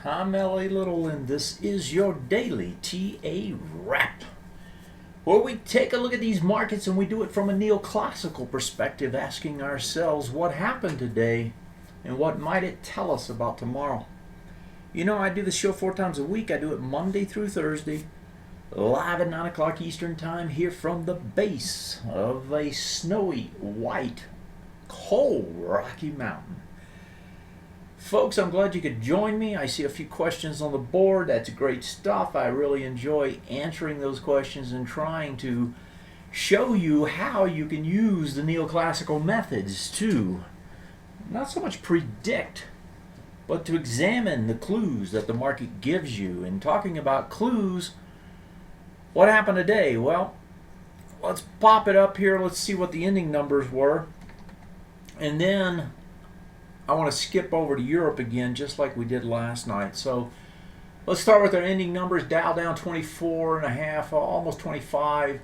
I'm L.A. Little, and this is your daily TA Wrap, where we take a look at these markets and we do it from a neoclassical perspective, asking ourselves what happened today and what might it tell us about tomorrow. You know, I do the show 4 times a week. I do it Monday through Thursday, live at 9 o'clock Eastern Time, here from the base of a snowy, white, cold Rocky Mountain. Folks, I'm glad you could join me. I see a few questions on the board. That's great stuff. I really enjoy answering those questions and trying to show you how you can use the neoclassical methods to not so much predict, but to examine the clues that the market gives you. And talking about clues, what happened today? Well, let's pop it up here. Let's see what the ending numbers were. And then I want to skip over to Europe again, just like we did last night. So let's start with our ending numbers. Dow down 24.5, almost 25,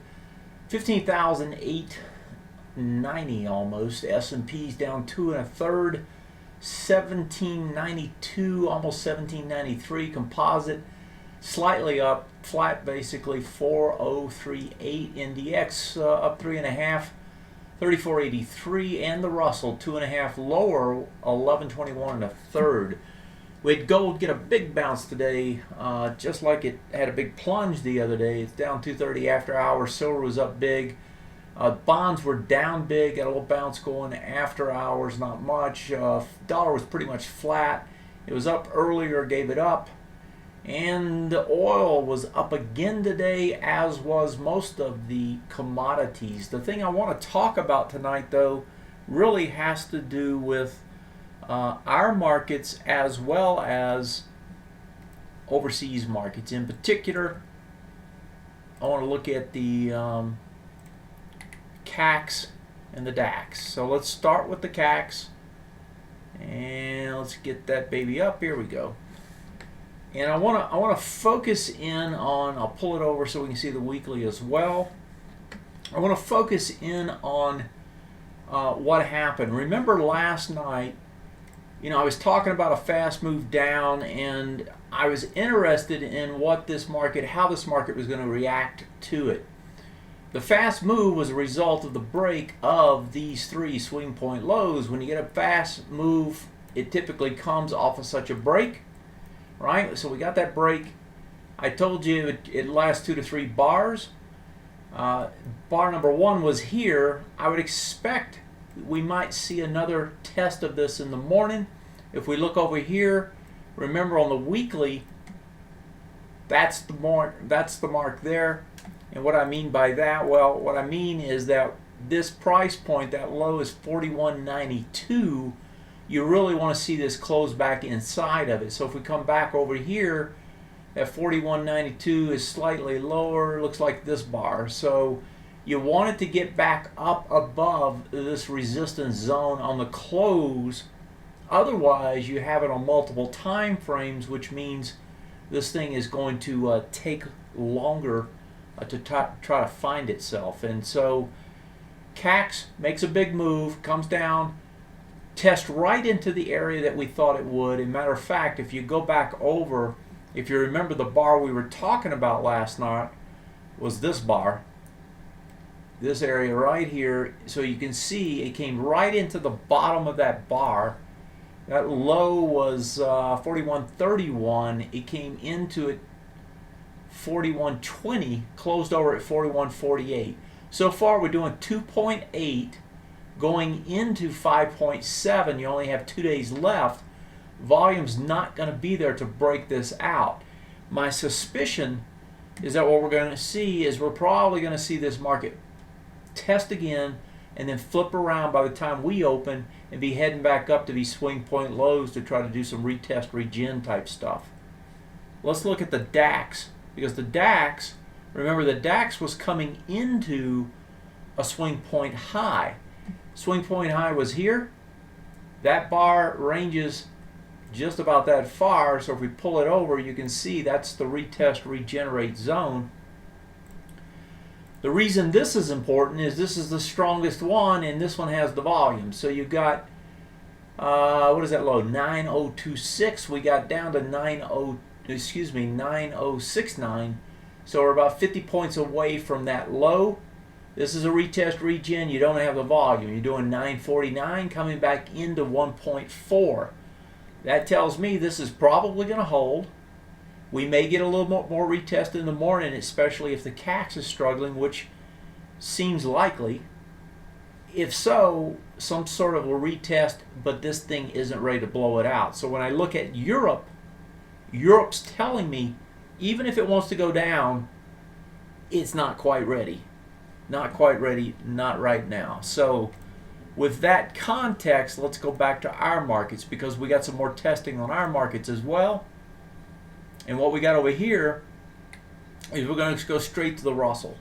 15,890 almost. S&P's down 2 1/3, 1792, almost 1793. Composite slightly up, flat basically, 4038. NDX up 3.5. 3483, and the Russell 2.5 lower, 1121 1/3. We had gold get a big bounce today, just like it had a big plunge the other day. It's down 230 after hours. Silver was up big. Bonds were down big, got a little bounce going after hours, not much. Dollar was pretty much flat. It was up earlier, gave it up. And the oil was up again today, as was most of the commodities. The thing I want to talk about tonight, though, really has to do with our markets as well as overseas markets. In particular, I want to look at the CACs and the DAX. So let's start with the CACs, and let's get that baby up. Here we go. And I want to focus in on, I'll pull it over so we can see the weekly as well. I want to focus in on what happened. Remember last night, you know, I was talking about a fast move down, and I was interested in what this market, how this market was going to react to it. The fast move was a result of the break of these 3 swing point lows. When you get a fast move, it typically comes off of such a break. Right, so we got that break. I told you it lasts 2 to 3 bars. Bar number 1 was here. I would expect we might see another test of this in the morning. If we look over here, remember on the weekly, that's the mark there. And what I mean by that, well, what I mean is that this price point, that low is 41.92. You really want to see this close back inside of it. So if we come back over here, that 41.92 is slightly lower, looks like this bar. So you want it to get back up above this resistance zone on the close. Otherwise, you have it on multiple time frames, which means this thing is going to take longer to try to find itself. And so CACs makes a big move, comes down, test right into the area that we thought it would. As a matter of fact, if you go back over, if you remember, the bar we were talking about last night was this bar, this area right here. So you can see it came right into the bottom of that bar. That low was 41.31. It came into it 41.20, closed over at 41.48. So far we're doing 2.8 going into 5.7. You only have 2 days left. Volume's not going to be there to break this out. My suspicion is that what we're going to see is we're probably going to see this market test again and then flip around by the time we open and be heading back up to these swing point lows to try to do some retest, regen type stuff. Let's look at the DAX, because the DAX, remember, the DAX was coming into a swing point high. Swing point high was here. That bar ranges just about that far, so if we pull it over, you can see that's the retest regenerate zone. The reason this is important is this is the strongest one, and this one has the volume. So you've got What is that low? 9026. We got down to 9069. So we're about 50 points away from that low. This is a retest regen. You don't have the volume. You're doing 949 coming back into 1.4. That tells me this is probably going to hold. We may get a little more retest in the morning, especially if the CAX is struggling, which seems likely. If so, some sort of a retest, but this thing isn't ready to blow it out. So when I look at Europe, Europe's telling me, even if it wants to go down, it's not quite ready. Not quite ready, not right now. So with that context, let's go back to our markets, because we got some more testing on our markets as well. And what we got over here is we're going to go straight to the Russell.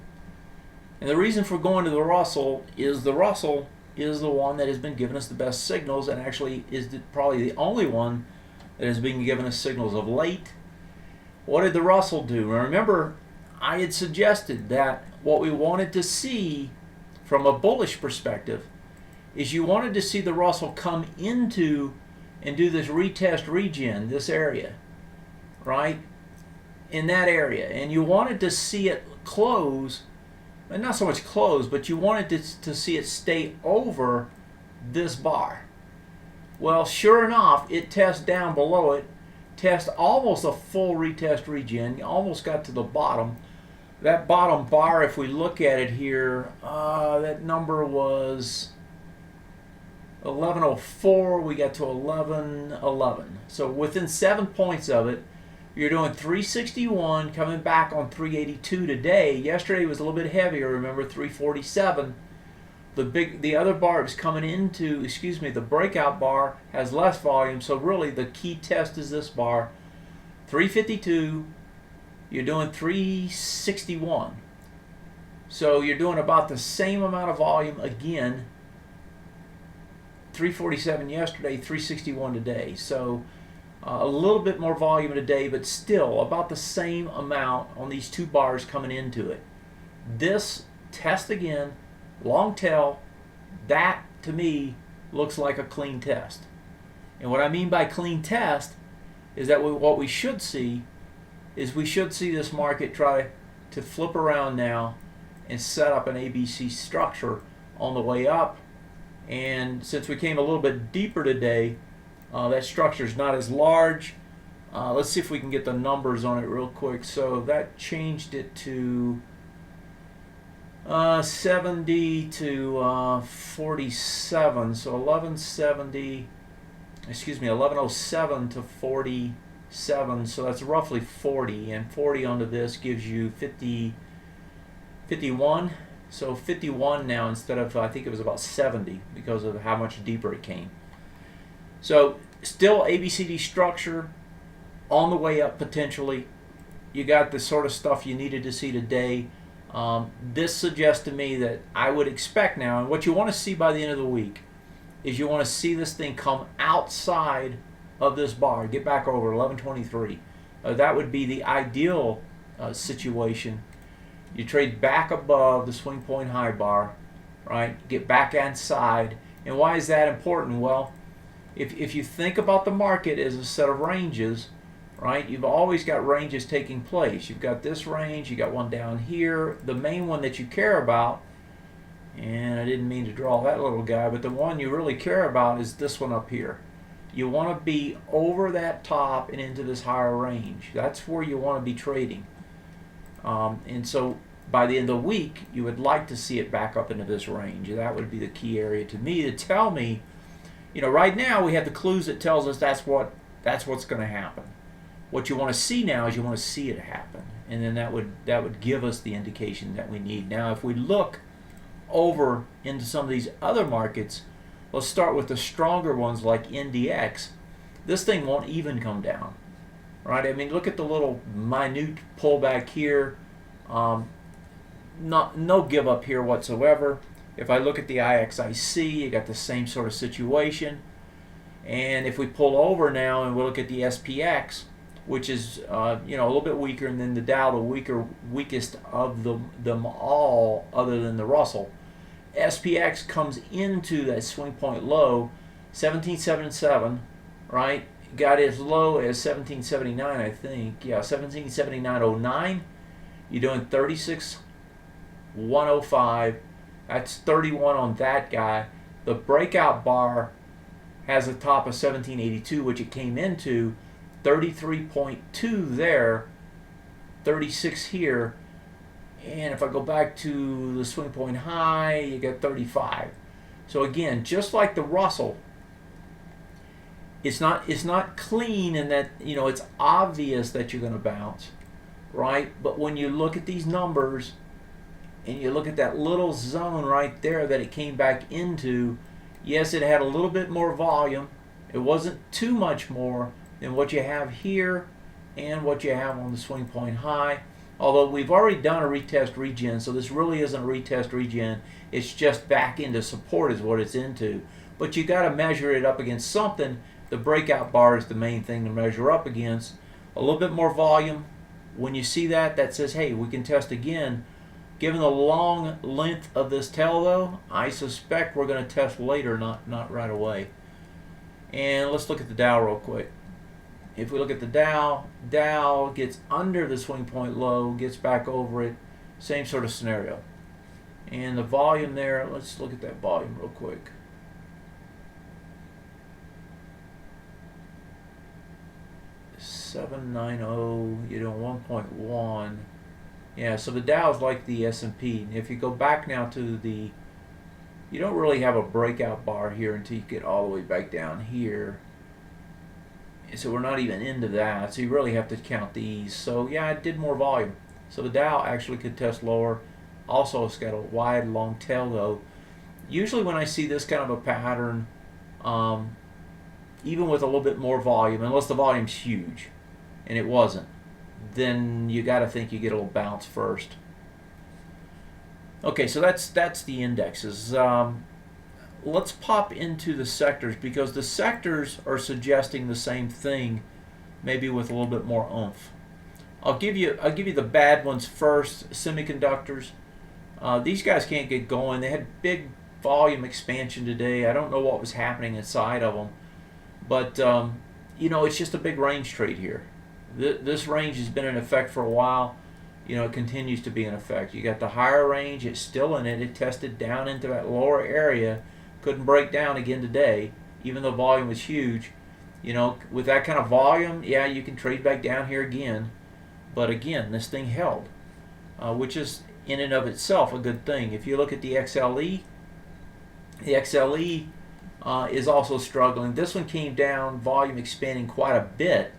And the reason for going to the Russell is the one that has been giving us the best signals, and actually is probably the only one that has been giving us signals of late. What did the Russell do? Remember, I had suggested that what we wanted to see from a bullish perspective is you wanted to see the Russell come into and do this retest regen, this area, right? In that area. And you wanted to see it close, and not so much close, but you wanted to see it stay over this bar. Well, sure enough, it tests down below it, tests almost a full retest regen, almost got to the bottom. That bottom bar, if we look at it here, that number was 1104. We got to 1111. So within 7 points of it, you're doing 361, coming back on 382 today. Yesterday was a little bit heavier, remember, 347. The other bar is coming into, the breakout bar has less volume, so really the key test is this bar, 352. You're doing 361. So you're doing about the same amount of volume again. 347 yesterday, 361 today. So a little bit more volume today, but still about the same amount on these two bars coming into it. This test again, long tail, that to me looks like a clean test. And what I mean by clean test is that what we should see is we should see this market try to flip around now and set up an ABC structure on the way up. And since we came a little bit deeper today, that structure is not as large. Let's see if we can get the numbers on it real quick. So that changed it to 70 to 47. So 1107 to 47. So that's roughly 40, and 40 onto this gives you 51. So 51 now instead of, I think it was about 70 because of how much deeper it came. So still ABCD structure on the way up potentially. You got the sort of stuff you needed to see today. This suggests to me that I would expect now, and what you want to see by the end of the week is you want to see this thing come outside of this bar, get back over 1123. That would be the ideal situation. You trade back above the swing point high bar, right? Get back inside. And why is that important? Well, if you think about the market as a set of ranges, right? You've always got ranges taking place. You've got this range, you got one down here. The main one that you care about, and I didn't mean to draw that little guy, but the one you really care about is this one up here. You want to be over that top and into this higher range. That's where you want to be trading. And so by the end of the week, you would like to see it back up into this range. That would be the key area to me to tell me, right now we have the clues that tells us that's what's going to happen. What you want to see now is you want to see it happen, and then that would give us the indication that we need. Now, if we look over into some of these other markets, let's start with the stronger ones like NDX. This thing won't even come down, right? I mean, look at the little minute pullback here. No give up here whatsoever. If I look at the IXIC, you got the same sort of situation. And if we pull over now and we look at the SPX, which is a little bit weaker, and then the Dow, the weakest of them all, other than the Russell. SPX comes into that swing point low, 1777, right? Got as low as 1779, I think. Yeah, 1779.09. You're doing 36,105. That's 31 on that guy. The breakout bar has a top of 1782, which it came into. 33.2 there, 36 here. And if I go back to the swing point high, you get 35. So again, just like the Russell, it's not clean in that, it's obvious that you're going to bounce, right? But when you look at these numbers and you look at that little zone right there that it came back into, yes, it had a little bit more volume. It wasn't too much more than what you have here and what you have on the swing point high. Although we've already done a retest regen, so this really isn't a retest regen. It's just back into support is what it's into. But you got to measure it up against something. The breakout bar is the main thing to measure up against. A little bit more volume. When you see that, that says, hey, we can test again. Given the long length of this tail, though, I suspect we're going to test later, not right away. And let's look at the Dow real quick. If we look at the Dow gets under the swing point low, gets back over it, same sort of scenario. And the volume there, let's look at that volume real quick. $790, you're doing 1.1. Yeah, so the Dow is like the S&P. If you go back now to the, you don't really have a breakout bar here until you get all the way back down here. So we're not even into that. So you really have to count these. So yeah, it did more volume. So the Dow actually could test lower. Also, it's got a wide, long tail though. Usually when I see this kind of a pattern, even with a little bit more volume, unless the volume's huge, and it wasn't, then you got to think you get a little bounce first. Okay, so that's the indexes. Let's pop into the sectors, because the sectors are suggesting the same thing, maybe with a little bit more oomph. I'll give you the bad ones first. Semiconductors. These guys can't get going. They had big volume expansion today. I don't know what was happening inside of them, but it's just a big range trade here. This range has been in effect for a while. It continues to be in effect. You got the higher range. It's still in it. It tested down into that lower area. Couldn't break down again today, even though volume was huge. With that kind of volume, yeah, you can trade back down here again. But again, this thing held, which is in and of itself a good thing. If you look at the XLE is also struggling. This one came down, volume expanding quite a bit.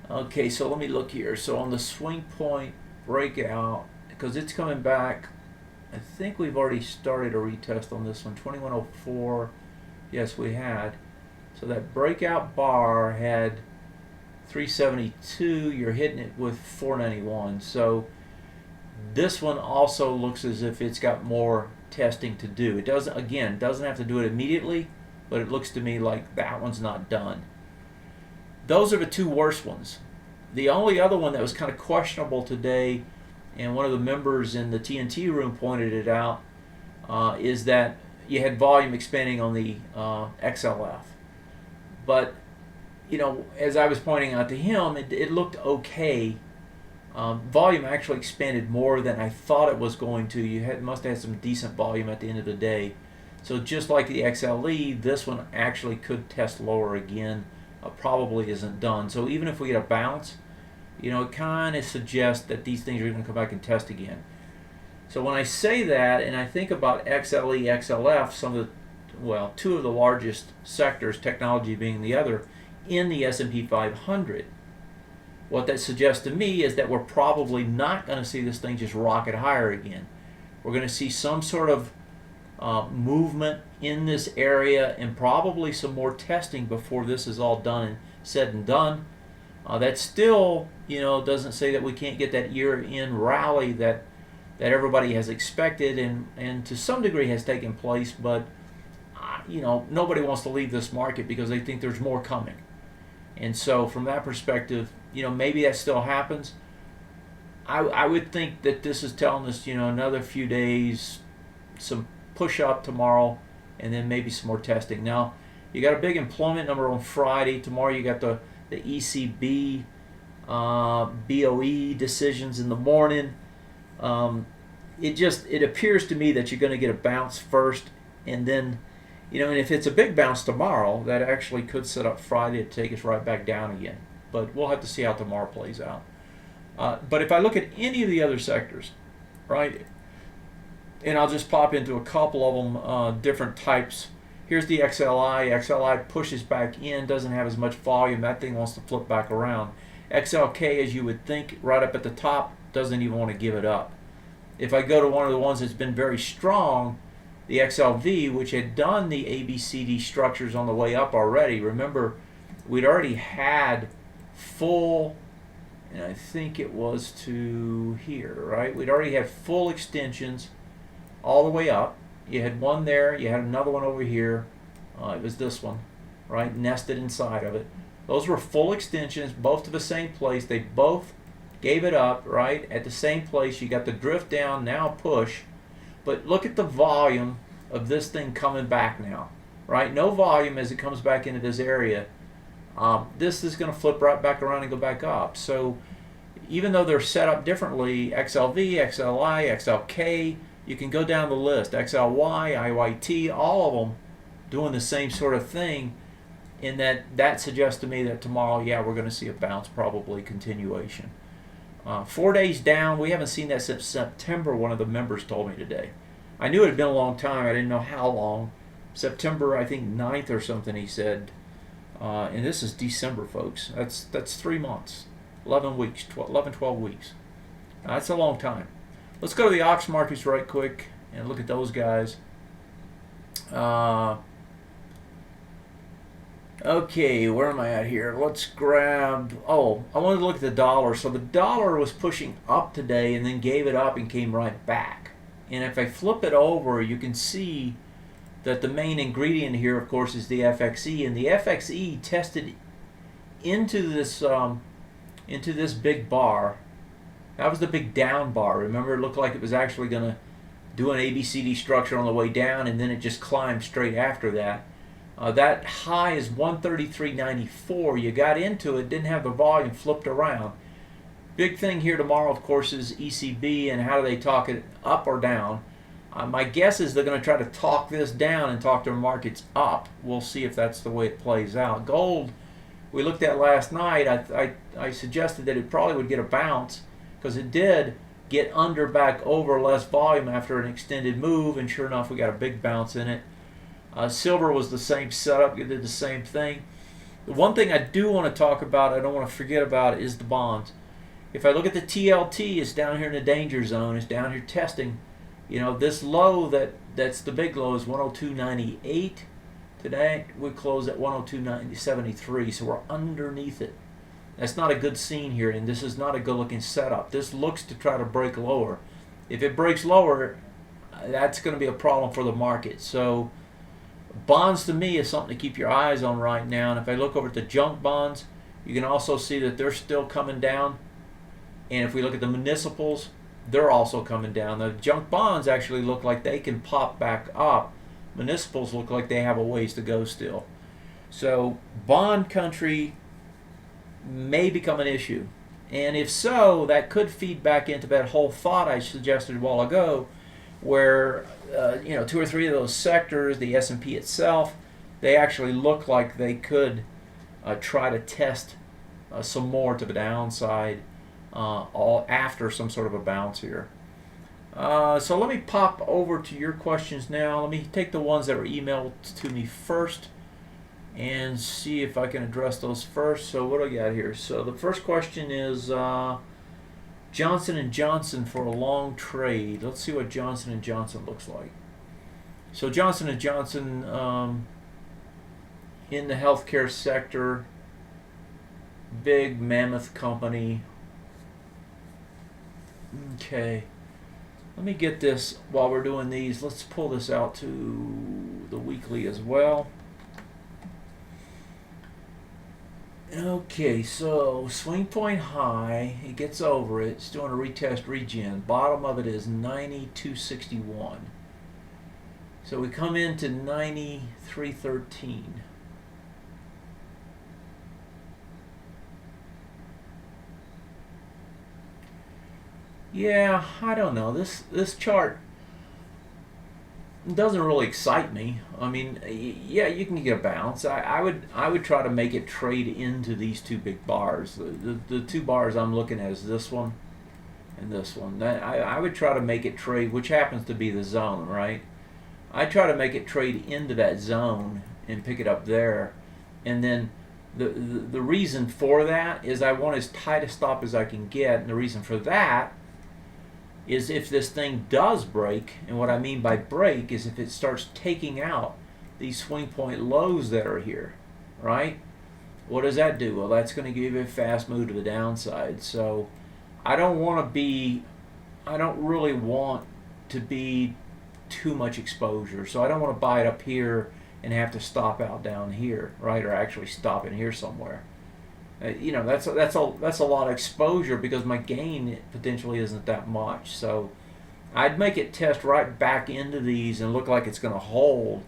Okay, so let me look here. So on the swing point breakout, because it's coming back, I think we've already started a retest on this one. 2104, yes, we had. So that breakout bar had 372. You're hitting it with 491. So this one also looks as if it's got more testing to do. It doesn't have to do it immediately, but it looks to me like that one's not done. Those are the two worst ones. The only other one that was kind of questionable today, and one of the members in the TNT room pointed it out, is that you had volume expanding on the XLF. But, as I was pointing out to him, it looked okay. Volume actually expanded more than I thought it was going to. Must have had some decent volume at the end of the day. So just like the XLE, this one actually could test lower again. Probably isn't done. So even if we get a bounce, it kind of suggests that these things are going to come back and test again. So when I say that, and I think about XLE, XLF, two of the largest sectors, technology being the other, in the S&P 500, what that suggests to me is that we're probably not going to see this thing just rocket higher again. We're going to see some sort of movement in this area, and probably some more testing before this is all done and said and done. That still, doesn't say that we can't get that year-end rally that everybody has expected and to some degree has taken place, but nobody wants to leave this market because they think there's more coming. And so from that perspective, maybe that still happens. I would think that this is telling us, another few days, some push up tomorrow, and then maybe some more testing. Now, You got a big employment number on Friday. Tomorrow you got the ECB, BOE decisions in the morning. It appears to me that you're going to get a bounce first, and then, and if it's a big bounce tomorrow, that actually could set up Friday to take us right back down again. But we'll have to see how tomorrow plays out. But if I look at any of the other sectors, right, and I'll just pop into a couple of them, different types. Here's the XLI. XLI pushes back in, doesn't have as much volume. That thing wants to flip back around. XLK, as you would think, right up at the top, doesn't even want to give it up. If I go to one of the ones that's been very strong, the XLV, which had done the ABCD structures on the way up already. Remember, we'd already had full, and I think it was to here, right? We'd already had full extensions all the way up. You had one there, you had another one over here. It was this one, right? Nested inside of it. Those were full extensions, both to the same place. They both gave it up, right? At the same place. You got the drift down, now push. But look at the volume of this thing coming back now, right? No volume as it comes back into this area. This is going to flip right back around and go back up. So even though they're set up differently, XLV, XLI, XLK, you can go down the list. XLY, IYT, all of them doing the same sort of thing. In that suggests to me that tomorrow, yeah, we're going to see a bounce, probably continuation. 4 days down, we haven't seen that since September, one of the members told me today. I knew it had been a long time, I didn't know how long. September, I think 9th or something, he said. And this is December, folks. That's 3 months, 11 weeks, 12 weeks. That's a long time. Let's go to the ox markets right quick and look at those guys. Okay, where am I at here? Let's grab, I wanted to look at the dollar. So the dollar was pushing up today and then gave it up and came right back. And if I flip it over, you can see that the main ingredient here, of course, is the FXE. And the FXE tested into this big bar. That was the big down bar. Remember, it looked like it was actually going to do an ABCD structure on the way down, and then it just climbed straight after that. That high is 133.94. You got into it, didn't have the volume, flipped around. Big thing here tomorrow, of course, is ECB and how do they talk it up or down. My guess is they're going to try to talk this down and talk their markets up. We'll see if that's the way it plays out. Gold, we looked at last night. I suggested that it probably would get a bounce because it did get under, back over, less volume after an extended move, and sure enough, we got a big bounce in it. Silver was the same setup. It did the same thing. The one thing I do want to talk about, I don't want to forget about, is the bonds. If I look at the TLT, it's down here in the danger zone. It's down here testing. This low that's the big low is 102.98. Today we close at 102.73, so we're underneath it. That's not a good scene here, and this is not a good looking setup. This looks to try to break lower. If it breaks lower, that's going to be a problem for the market. So bonds to me is something to keep your eyes on right now. And if I look over at the junk bonds, you can also see that they're still coming down. And if we look at the municipals, they're also coming down. The junk bonds actually look like they can pop back up. Municipals look like they have a ways to go still. So bond country may become an issue. And if so, that could feed back into that whole thought I suggested a while ago, where 2 or 3 of those sectors, the S&P itself, they actually look like they could try to test some more to the downside all after some sort of a bounce here. So let me pop over to your questions now. Let me take the ones that were emailed to me first and see if I can address those first. So what do I got here? So the first question is Johnson & Johnson for a long trade. Let's see what Johnson & Johnson looks like. So Johnson & Johnson in the healthcare sector, big mammoth company. Okay, let me get this while we're doing these. Let's pull this out to the weekly as well. Okay, so swing point high, it gets over it, it's doing a retest regen. Bottom of it is 92.61. So we come into 93.13. Yeah, I don't know. This chart doesn't really excite me. I mean, yeah, you can get a bounce. I would try to make it trade into these two big bars. The two bars I'm looking at is this one and this one. I would try to make it trade, which happens to be the zone, right? I try to make it trade into that zone and pick it up there, and then the reason for that is I want as tight a stop as I can get, and the reason for that is if this thing does break, and what I mean by break is if it starts taking out these swing point lows that are here, right? What does that do? Well, that's going to give you a fast move to the downside. So I don't really want to be too much exposure. So I don't want to buy it up here and have to stop out down here, right? Or actually stop in here somewhere. That's a lot of exposure because my gain potentially isn't that much. So I'd make it test right back into these and look like it's going to hold.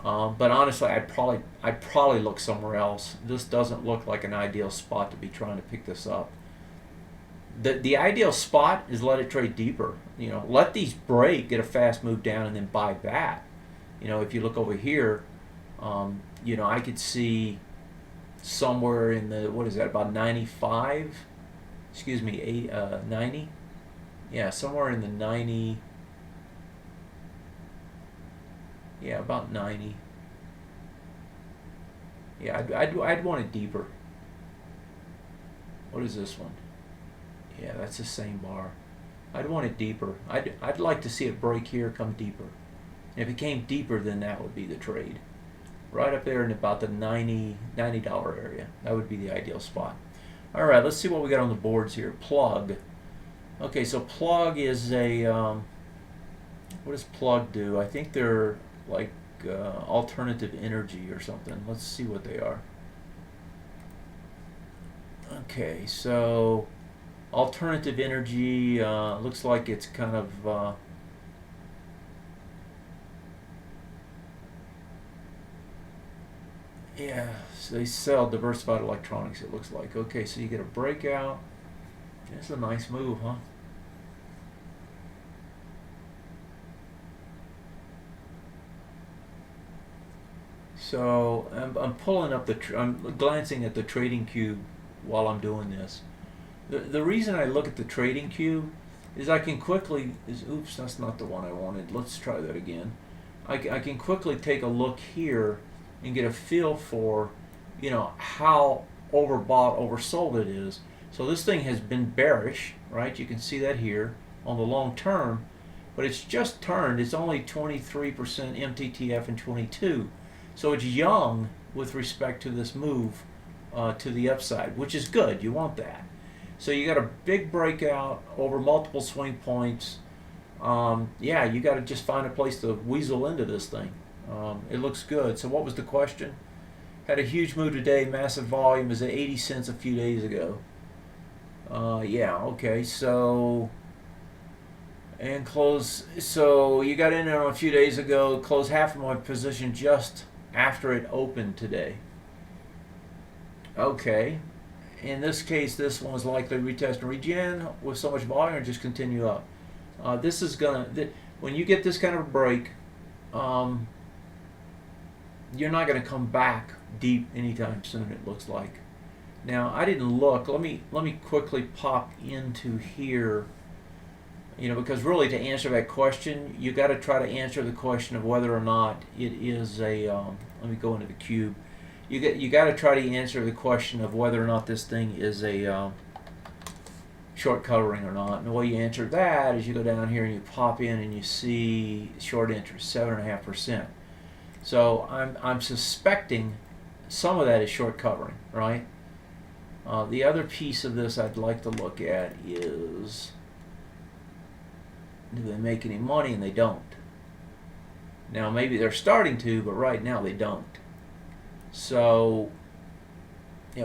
But honestly, I'd probably look somewhere else. This doesn't look like an ideal spot to be trying to pick this up. The ideal spot is let it trade deeper. Let these break, get a fast move down, and then buy that. If you look over here, I could see somewhere in the, what is that, about 95, 90, yeah, somewhere in the 90, yeah, about 90, yeah, I'd want it deeper. What is this one? Yeah, that's the same bar. I'd want it deeper. I'd like to see it break here, come deeper. If it came deeper, then that would be the trade. Right up there in about the $90 area. That would be the ideal spot. All right, let's see what we got on the boards here. Plug. Okay, so plug is a, what does plug do? I think they're like alternative energy or something. Let's see what they are. Okay, so alternative energy looks like it's kind of yeah, so they sell diversified electronics, it looks like. Okay, so you get a breakout. That's a nice move, huh? So I'm pulling up I'm glancing at the trading cube while I'm doing this. The reason I look at the trading cube is I can quickly, oops, that's not the one I wanted. Let's try that again. I can quickly take a look here and get a feel for, how overbought, oversold it is. So this thing has been bearish, right? You can see that here on the long term, but it's just turned. It's only 23% MTTF and 22. So it's young with respect to this move to the upside, which is good. You want that. So you got a big breakout over multiple swing points. Yeah, you got to just find a place to weasel into this thing. It looks good. So what was the question? Had a huge move today, massive volume. Is at 80 cents a few days ago. Yeah, okay. So and close. So you got in there a few days ago. Closed half of my position just after it opened today. Okay. In this case, this one was likely to retest and regen with so much volume and just continue up. This is when you get this kind of a break, you're not going to come back deep anytime soon, it looks like. Now, I didn't look. Let me quickly pop into here, because really to answer that question, you got to try to answer the question of whether or not it is a, let me go into the cube. You got to try to answer the question of whether or not this thing is a short covering or not. And the way you answer that is you go down here and you pop in and you see short interest, 7.5%. So I'm suspecting some of that is short covering, right? The other piece of this I'd like to look at is, do they make any money? And they don't. Now maybe they're starting to, but right now they don't. So,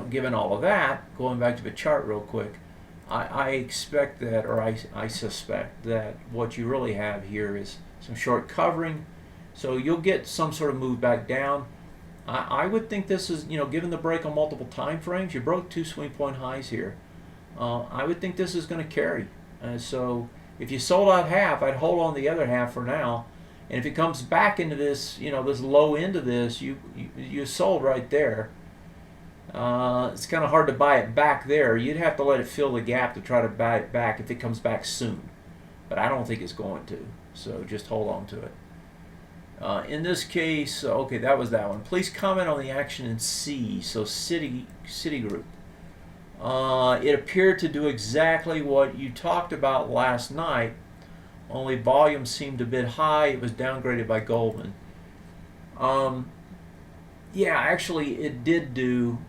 given all of that, going back to the chart real quick, I expect that, or I suspect that what you really have here is some short covering. So you'll get some sort of move back down. I would think this is, given the break on multiple time frames, you broke two swing point highs here. I would think this is going to carry. So if you sold out half, I'd hold on the other half for now. And if it comes back into this, this low end of this, you sold right there. It's kind of hard to buy it back there. You'd have to let it fill the gap to try to buy it back if it comes back soon. But I don't think it's going to. So just hold on to it. In this case, okay, that was that one. Please comment on the action in C. So Citigroup. It appeared to do exactly what you talked about last night, only volume seemed a bit high. It was downgraded by Goldman. Yeah, actually, it did do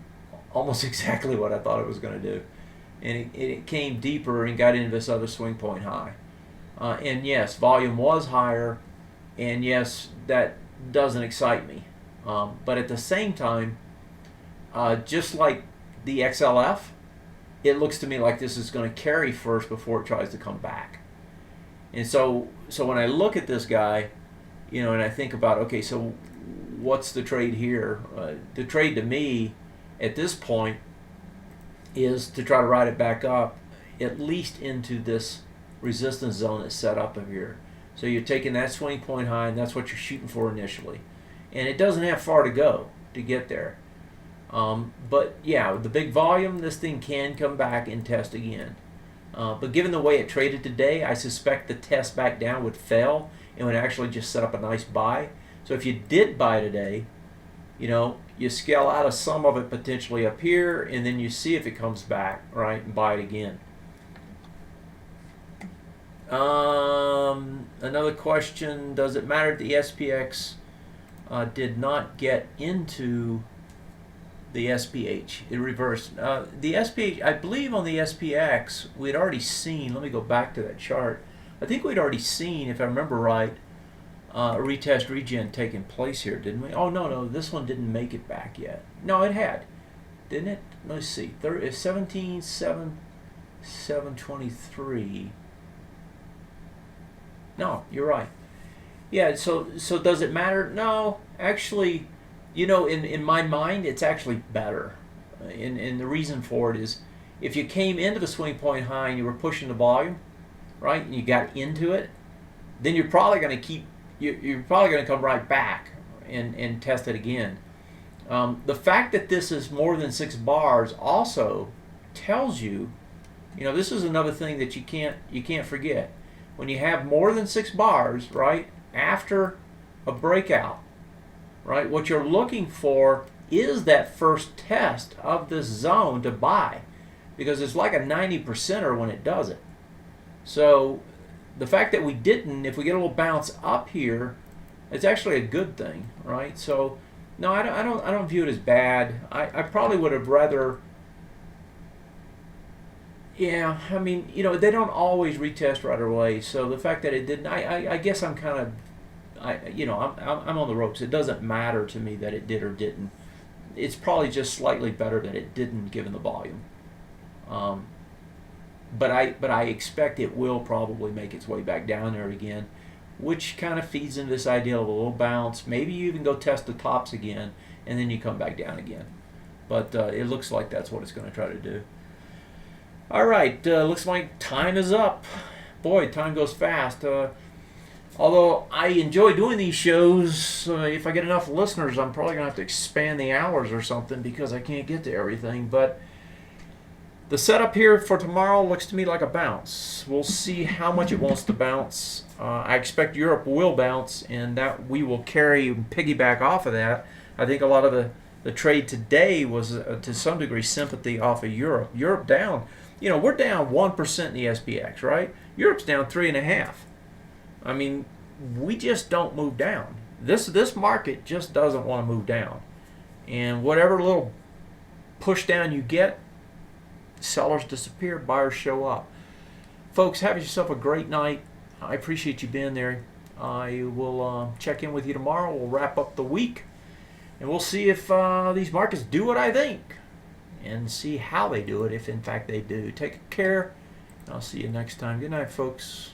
almost exactly what I thought it was going to do. And it came deeper and got into this other swing point high. And yes, volume was higher. And yes, that doesn't excite me. But at the same time, just like the XLF, it looks to me like this is going to carry first before it tries to come back. And so when I look at this guy, and I think about, okay, so what's the trade here? The trade to me at this point is to try to ride it back up, at least into this resistance zone that's set up over here. So you're taking that swing point high, and that's what you're shooting for initially. And it doesn't have far to go to get there. But yeah, with the big volume, this thing can come back and test again. But given the way it traded today, I suspect the test back down would fail and would actually just set up a nice buy. So if you did buy today, you scale out of some of it potentially up here, and then you see if it comes back, right, and buy it again. Another question, does it matter if the SPX did not get into the SPH? It reversed. The SPH, I believe on the SPX, we'd already seen, let me go back to that chart. I think we'd already seen, if I remember right, a retest regen taking place here, didn't we? Oh, no, this one didn't make it back yet. No, it had, didn't it? Let's see, 17,723. No, you're right. Yeah, so does it matter? No, actually, in my mind, it's actually better. And the reason for it is, if you came into the swing point high and you were pushing the volume, right, and you got into it, then you're probably going to you're probably going to come right back and test it again. The fact that this is more than 6 bars also tells you, this is another thing that you can't forget. When you have more than 6 bars, right, after a breakout, right, what you're looking for is that first test of this zone to buy, because it's like a 90%er when it does it. So the fact that we didn't, if we get a little bounce up here, it's actually a good thing, right? So no, I don't view it as bad. I probably would have rather. Yeah, I mean, they don't always retest right away. So the fact that it didn't, I guess I'm kind of, I'm on the ropes. It doesn't matter to me that it did or didn't. It's probably just slightly better that it didn't, given the volume. But I expect it will probably make its way back down there again, which kind of feeds into this idea of a little bounce. Maybe you even go test the tops again, and then you come back down again. But it looks like that's what it's going to try to do. All right, looks like time is up. Boy, time goes fast. Although I enjoy doing these shows, if I get enough listeners, I'm probably going to have to expand the hours or something because I can't get to everything. But the setup here for tomorrow looks to me like a bounce. We'll see how much it wants to bounce. I expect Europe will bounce, and that we will carry and piggyback off of that. I think a lot of the trade today was, to some degree, sympathy off of Europe. Europe down. We're down 1% in the SPX, right? Europe's down 3.5%. I mean, we just don't move down. This market just doesn't want to move down. And whatever little push down you get, sellers disappear, buyers show up. Folks, have yourself a great night. I appreciate you being there. I will check in with you tomorrow. We'll wrap up the week, and we'll see if these markets do what I think, and see how they do it, if in fact they do. Take care. I'll see you next time. Good night, folks.